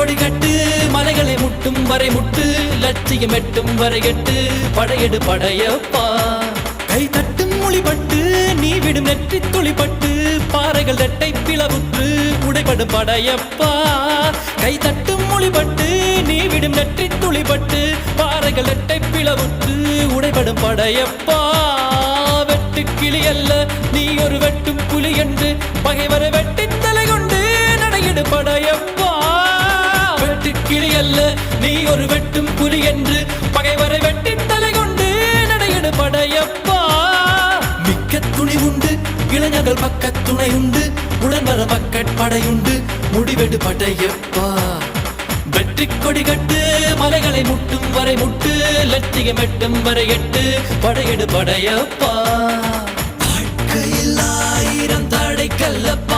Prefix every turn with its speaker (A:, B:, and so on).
A: கொடி கட்டு மலைகளை முட்டும் வரை முட்டு லட்சியம் எட்டும் வரை எட்டு படையெடு படையப்பா கை தட்டும் மொழிபட்டு நீ விடும் நெற்றி துளிப்பட்டு பாறைகள் ரெட்டை பிளவுற்று உடைபடும் படையப்பா கை தட்டும் மொழிபட்டு நீ விடும் நெற்றி துளிப்பட்டு பாறைகள் ரெட்டை பிளவுற்று உடைபடும் படையப்பா வெட்டு கிளி அல்ல நீ ஒரு வெட்டும் புலி என்று பகைவரை வெட்டி தலை கொண்டு நடையிடு படையப்பா வெட்டு கிளி அல்ல நீ ஒரு வெட்டும் புலி என்று பகைவரை வெட்டி தலை கொண்டு நடையிடு படையப்பா மிக்க துணி உண்டு இளைஞர்கள் பக்க துணை உண்டு உடன்வர பக்கட்படையுண்டு முடிவெடு படையப்பா வெற்றி கொடி கட்டு மலைகளை முட்டும் வரை முட்டு லட்சியம் எட்டும் வரை எட்டு படையெடு படையப்பா வாழ்க்கையில் ஆயிரம் தடை கல்லப்பா